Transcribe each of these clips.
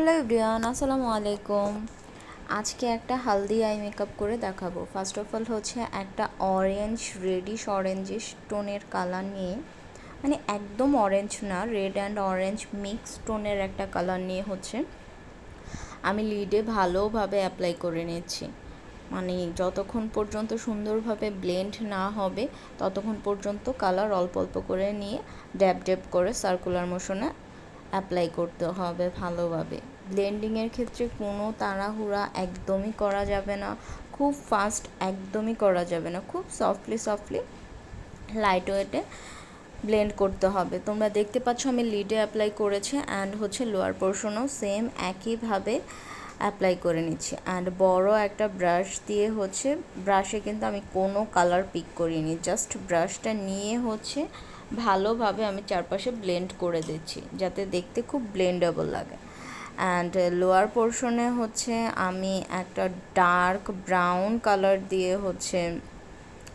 Hello everyone, আসসালামু আলাইকুম। আজকে একটা হালদি আই মেকআপ করে দেখাবো। ফার্স্ট অফ অল হচ্ছে একটা অরেঞ্জ, রেডিশ অরেঞ্জিশ টোনের কালার নিয়ে, মানে একদম অরেঞ্জ না, রেড অ্যান্ড অরেঞ্জ মিক্স টোনের একটা কালার নিয়ে হচ্ছে আমি লিডে ভালোভাবে অ্যাপ্লাই করে নিচ্ছি। মানে যতক্ষণ পর্যন্ত সুন্দরভাবে ব্লেন্ড না হবে ততক্ষণ পর্যন্ত কালার অল্প অল্প করে নিয়ে ড্যাব ড্যাব করে সার্কুলার মোশনে অ্যাপ্লাই করতে হবে ভালোভাবে। ব্লেন্ডিংয়ের ক্ষেত্রে কোনো তাড়াহুড়া একদমই করা যাবে না, খুব ফাস্ট একদমই করা যাবে না, খুব সফটলি লাইট ওয়েটে ব্লেন্ড করতে হবে। তোমরা দেখতে পাচ্ছ আমি লিডে অ্যাপ্লাই করেছি অ্যান্ড হচ্ছে লোয়ার পোর্শনও সেম একইভাবে অ্যাপ্লাই করে নিচ্ছি। অ্যান্ড বড় একটা ব্রাশ দিয়ে হচ্ছে, ব্রাশে কিন্তু আমি কোনো কালার পিক করিনি, জাস্ট ব্রাশটা নিয়ে হচ্ছে ভালোভাবে আমি চারপাশে ব্লেন্ড করে দিচ্ছি যাতে দেখতে খুব ব্লেন্ডেবল লাগে। অ্যান্ড লোয়ার পোর্শনে হচ্ছে আমি একটা ডার্ক ব্রাউন কালার দিয়ে হচ্ছে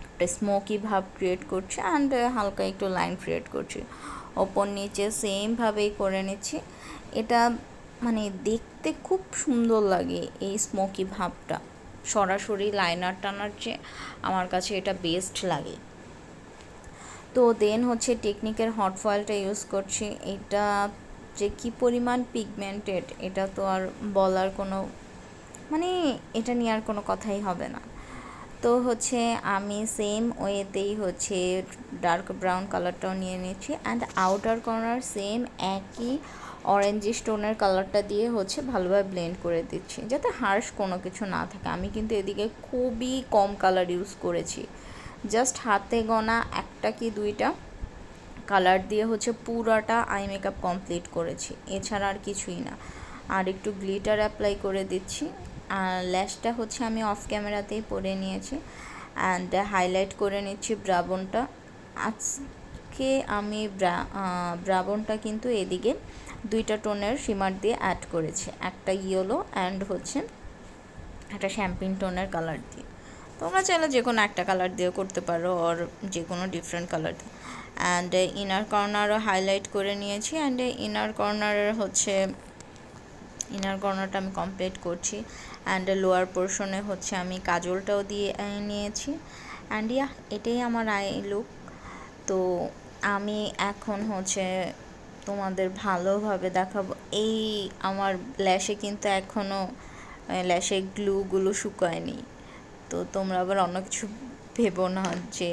একটা স্মোকি ভাব ক্রিয়েট করছি অ্যান্ড হালকা একটু লাইন ক্রিয়েট করছি, ওপর নিচে সেমভাবেই করে নিচ্ছি। এটা মানে দেখতে খুব সুন্দর লাগে এই স্মোকি ভাবটা, সরাসরি লাইনার টানার চেয়ে আমার কাছে এটা বেস্ট লাগে। তো দেন হচ্ছে টেকনিকের হট ফয়েলটা ইউজ করছি। এটা যে কী পরিমাণ পিগমেন্টেড এটা তো আর বলার কোনো, মানে এটা নিয়ে আর কোনো কথাই হবে না। তো হচ্ছে আমি সেম ওয়েতেই হচ্ছে ডার্ক ব্রাউন কালারটাও নিয়ে নিচ্ছি অ্যান্ড আউটার কর্নার সেম একই অরেঞ্জিশ টোনের কালারটা দিয়ে হচ্ছে ভালোভাবে ব্লেন্ড করে দিচ্ছি যাতে হার্শ কোনো কিছু না থাকে। আমি কিন্তু এদিকে খুবই কম কালার ইউজ করেছি, জাস্ট হাতে গোনা একটা কি দুইটা কালার দিয়ে হচ্ছে পুরাটা আই মেকআপ কমপ্লিট করেছি, এছাড়া আর কিছুই না। আর একটু গ্লিটার অ্যাপ্লাই করে দিচ্ছি। আর ল্যাশটা হচ্ছে আমি অফ ক্যামেরাতেই পরে নিয়েছি অ্যান্ড হাইলাইট করে নিচ্ছি ব্রাবনটা। আজকে আমি ব্রাবনটা কিন্তু এদিকে দুইটা টোনের শিমার দিয়ে অ্যাড করেছি, একটা ইয়েলো অ্যান্ড হচ্ছে একটা শ্যাম্পিন টোনের কালার দিয়ে। তোমরা চাইলে যে কোনো একটা কালার দিয়েও করতে পারো, আর যে কোনো ডিফারেন্ট কালার দিয়ে। অ্যান্ড ইনার কর্নারও হাইলাইট করে নিয়েছি অ্যান্ড ইনার কর্নারটা আমি কমপ্লিট করছি অ্যান্ড লোয়ার পোর্শনে হচ্ছে আমি কাজলটাও দিয়ে নিয়েছি অ্যান্ড এটাই আমার আই লুক। তো আমি এখন হচ্ছে তোমাদের ভালোভাবে দেখাবো। এই আমার ল্যাশে কিন্তু এখনও ল্যাশে গ্লুগুলো শুকায়নি, তো তোমরা আবার অন্য কিছু ভেবো না যে